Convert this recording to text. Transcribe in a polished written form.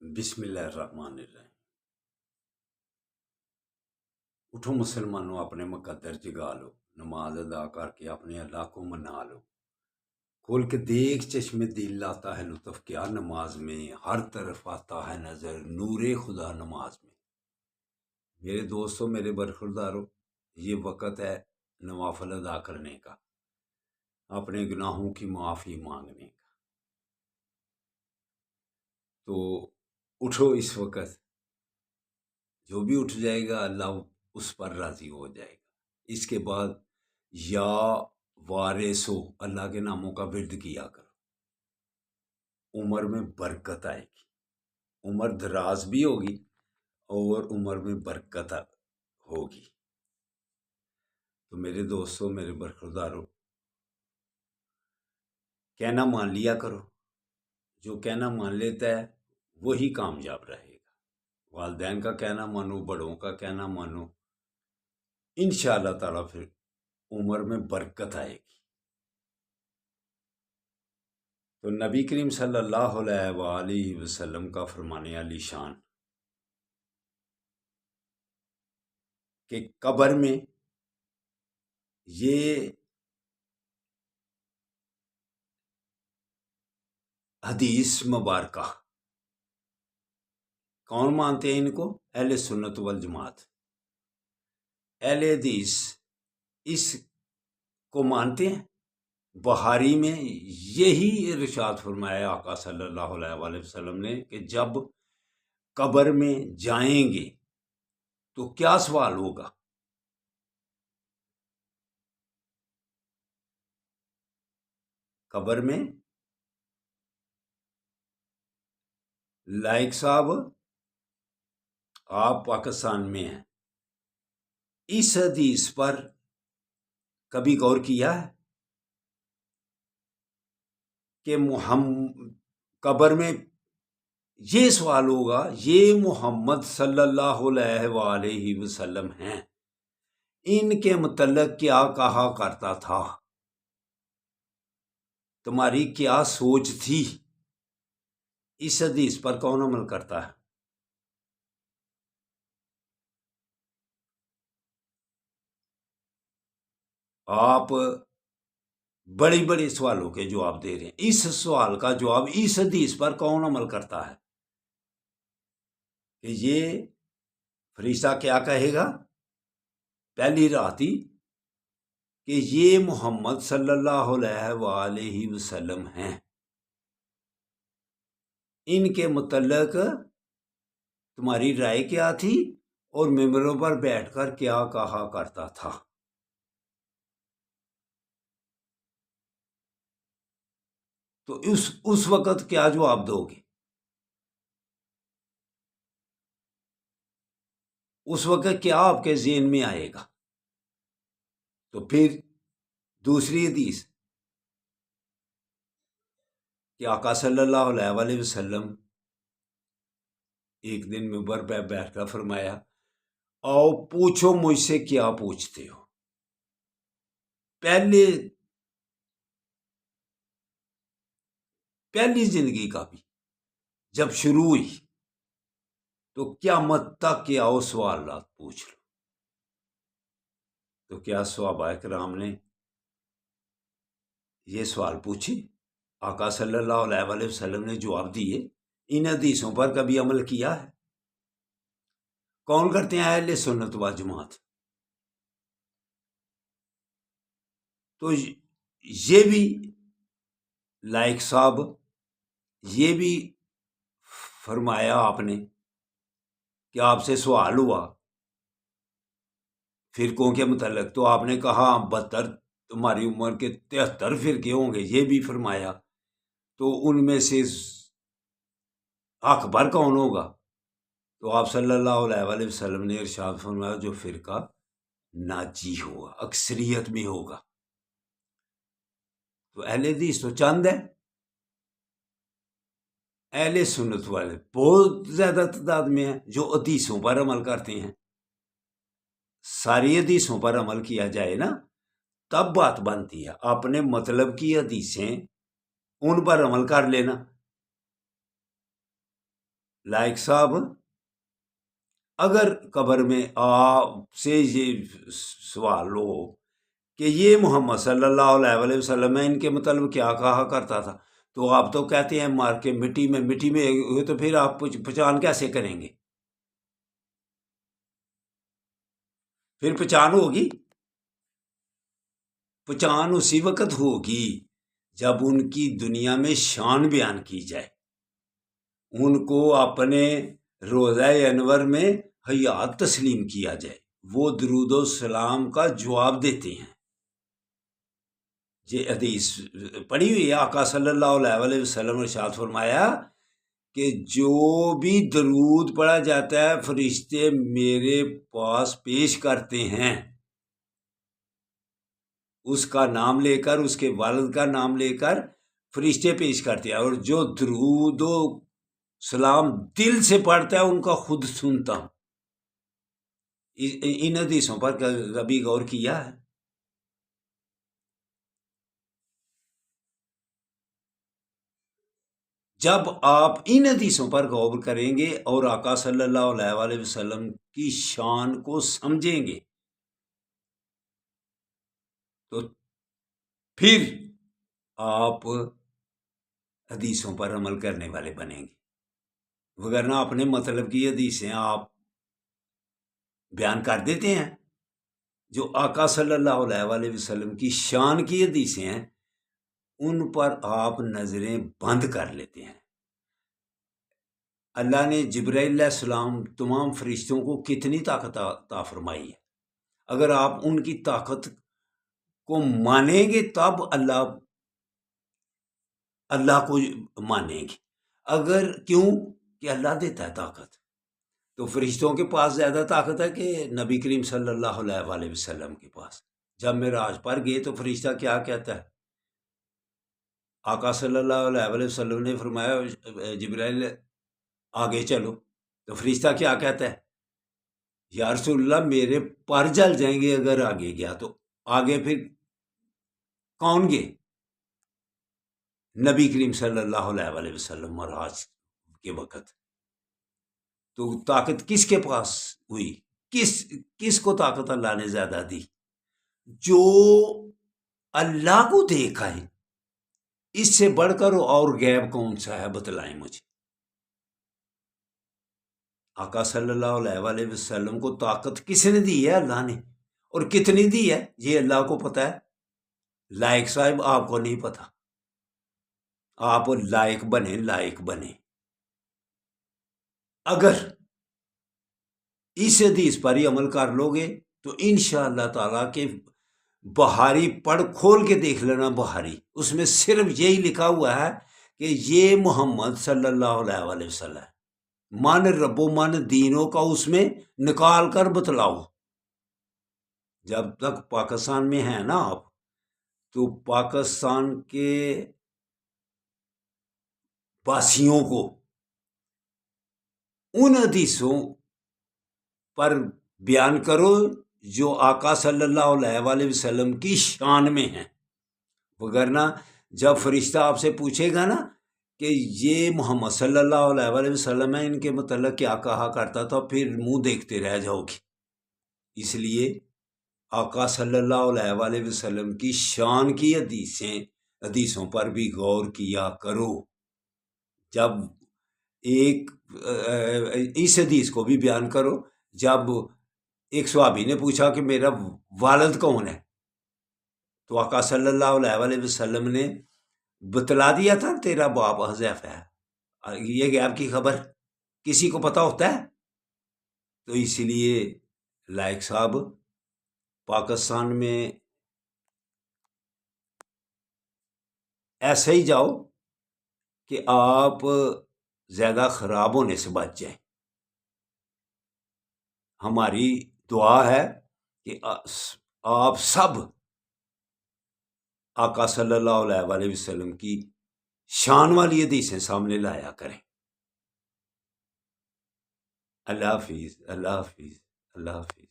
بسم اللہ الرحمن الرحیم۔ اٹھو مسلمانوں، اپنے مقدر جگا لو، نماز ادا کر کے اپنے اللہ کو منا لو۔ کھول کے دیکھ چشم دل آتا ہے لطف کیا نماز میں، ہر طرف آتا ہے نظر نور خدا نماز میں۔ میرے دوستوں، میرے برخورداروں، یہ وقت ہے نوافل ادا کرنے کا، اپنے گناہوں کی معافی مانگنے کا۔ تو اٹھو اس وقت، جو بھی اٹھ جائے گا اللہ اس پر راضی ہو جائے گا۔ اس کے بعد یا وارثو اللہ کے ناموں کا ورد کیا کرو، عمر میں برکت آئے گی، عمر دراز بھی ہوگی اور عمر میں برکت ہوگی۔ تو میرے دوستوں، میرے برخورداروں، کہنا مان لیا کرو، جو کہنا مان لیتا ہے وہی کامیاب رہے گا۔ والدین کا کہنا مانو، بڑوں کا کہنا مانو، انشاءاللہ تعالیٰ پھر عمر میں برکت آئے گی۔ تو نبی کریم صلی اللہ علیہ وآلہ وسلم کا فرمانے علی شان کہ قبر میں یہ حدیث مبارکہ کون مانتے ہیں ان کو؟ اہل سنت والجماعت، اہل حدیث اس کو مانتے ہیں۔ بخاری میں یہی ارشاد فرمایا آقا صلی اللہ علیہ وآلہ وسلم نے کہ جب قبر میں جائیں گے تو کیا سوال ہوگا؟ قبر میں لائق صاحب آپ پاکستان میں ہیں، اس حدیث پر کبھی غور کیا ہے کہ قبر میں یہ سوال ہوگا، یہ محمد صلی اللہ علیہ وآلہ وسلم ہیں، ان کے متعلق کیا کہا کرتا تھا؟ تمہاری کیا سوچ تھی؟ اس حدیث پر کون عمل کرتا ہے؟ آپ بڑی بڑی سوالوں کے جواب دے رہے ہیں، اس سوال کا جواب اس حدیث پر کون عمل کرتا ہے کہ یہ فرشتہ کیا کہے گا پہلی رات ہی کہ یہ محمد صلی اللہ علیہ وآلہ وسلم ہیں، ان کے متعلق تمہاری رائے کیا تھی اور ممبروں پر بیٹھ کر کیا کہا کرتا تھا؟ تو اس وقت کیا جواب دو گے؟ اس وقت کیا آپ کے ذہن میں آئے گا؟ تو پھر دوسری حدیث کہ آقا صلی اللہ علیہ وآلہ وسلم ایک دن ممبر پہ بیٹھ کر فرمایا، آؤ پوچھو مجھ سے کیا پوچھتے ہو۔ پہلی زندگی کا بھی جب شروع ہوئی تو قیامت تک کے آؤ سوالات پوچھ لو۔ تو کیا صحابہ کرام نے یہ سوال پوچھے؟ آقا صلی اللہ علیہ وآلہ وسلم نے جواب دیے۔ ان حدیثوں پر کبھی عمل کیا ہے؟ کون کرتے ہیں؟ اہل سنت و جماعت۔ تو یہ بھی لائق صاحب، یہ بھی فرمایا آپ نے کہ آپ سے سوال ہوا فرقوں کے متعلق، تو آپ نے کہا 72 تمہاری عمر کے 73 فرقے ہوں گے، یہ بھی فرمایا۔ تو ان میں سے حق بر کون ہوگا؟ تو آپ صلی اللہ علیہ وآلہ وسلم نے ارشاد فرمایا جو فرقہ ناجی ہوگا، اکثریت میں ہوگا۔ تو اہل حدیث تو چند ہے، اہل سنت والے بہت زیادہ تعداد میں ہیں جو حدیثوں پر عمل کرتے ہیں۔ ساری حدیثوں پر عمل کیا جائے نا تب بات بنتی ہے، اپنے مطلب کی حدیثیں ان پر عمل کر لینا۔ लाइक साहब, अगर कब्र में आप से ये सवाल हो कि ये मोहम्मद सल्लल्लाहु अलैहि वसल्लम है, इनके मतलब क्या कहा करता था, तो आप तो कहते हैं मार के मिट्टी में हुए, तो फिर आप पहचान कैसे करेंगे? फिर पहचान होगी? पहचान उसी वक्त होगी जब उनकी दुनिया में शान बयान की जाए, उनको अपने रोज़ा अनवर में हयात तस्लीम किया जाए, वो दरूद सलाम का जवाब देते हैं। ये हदीस पढ़ी हुई है, आका सल्लल्लाहु अलैहि वसल्लम ने इरशाद फरमाया कि जो भी दरूद पढ़ा जाता है फरिश्ते मेरे पास पेश करते हैं, उसका नाम लेकर, उसके वालिद का नाम लेकर फरिश्ते पेश करते हैं, और जो दरूद सलाम दिल से पढ़ता है उनका खुद सुनता हूं। इन हदीसों पर कभी गौर किया है? जब आप इन हदीसों पर गौर करेंगे और आका सल्लल्लाहु अलैहि वसल्लम की शान को समझेंगे, तो फिर आप हदीसों पर अमल करने वाले बनेंगे, वगरना अपने मतलब की हदीसें आप बयान कर देते हैं। जो आका सल्लल्लाहु अलैहि वसल्लम की शान की हदीसें हैं, उन पर आप नजरें बंद कर लेते हैं। अल्लाह ने जिब्राइल सलाम तमाम फरिश्तों को कितनी ताकत अता फरमाई है, अगर आप उनकी ताकत को मानेंगे तब अल्लाह को मानेंगे। अगर क्यों कि अल्लाह देता है ताकत, तो फरिश्तों के पास ज़्यादा ताकत है कि नबी करीम सल्लल्लाहु अलैहि वसल्लम के पास? जब मेराज पर गए तो फरिश्ता क्या कहता है? आका सल्लल्लाहु अलैहि वसल्लम ने फरमाया जिब्राइल आगे चलो, तो फरिश्ता क्या कहता है? या रसूलल्लाह मेरे पर जल जाएंगे अगर आगे गया तो। आगे फिर कौन गए? नबी करीम सल्लल्लाहु अलैहि वसल्लम महाराज के वक़्त। तो ताकत किसके पास हुई? किसको ताकत अल्लाह ने ज्यादा दी? जो अल्लाह को देखा है। इससे बढ़कर और गैब कौन सा है, बतलाएं मुझे। आका सल्लल्लाहु अलैहि वसल्लम को ताकत किसने दी है? अल्लाह ने। और कितनी दी है ये अल्लाह को पता है। लायक साहब आपको नहीं पता। आप लायक बने अगर इस हदीस पर ही अमल कर लोगे तो इंशाअल्लाह ताला के बहारी पढ़ खोल के देख लेना, बहारी उसमें सिर्फ यही लिखा हुआ है कि ये मोहम्मद सल्लल्लाहु अलैहि वसल्लम मन रब्बो मन दीनों का उसमें निकाल कर बतलाओ। जब तक पाकिस्तान में है ना आप, तो पाकिस्तान के वासियों को उन हदीसों पर बयान करो जो आका सल्लल्लाहु अलैहि वसल्लम की शान में है। वगरना जब फरिश्ता आपसे पूछेगा ना कि ये मोहम्मद सल्लल्लाहु अलैहि वसल्लम है, इनके मतलब क्या कहा करता था, फिर मुंह देखते रह जाओगे। इसलिए आका सल्लल्लाहु अलैहि वसल्लम की शान की हदीसों पर भी गौर किया करो। जब एक इस हदीस को भी बयान करो, जब एक सहाबी ने पूछा कि मेरा वालिद कौन है, तो आका सल्लल्लाहु अलैहि वसल्लम ने बतला दिया था, तेरा बाप हज़ैफा है। ये गैब की खबर किसी को पता होता है? तो इसलिए लायक साहब, पाकिस्तान में ऐसे ही जाओ कि आप ज़्यादा ख़राब होने से बच जाएं। हमारी दुआ है कि आप सब आका सल्लल्लाहु अलैहि वसल्लम की शान वाली हदीसें सामने लाया करें। अल्लाह हाफिज़, अल्लाह हाफिज़, अल्लाह हाफिज़।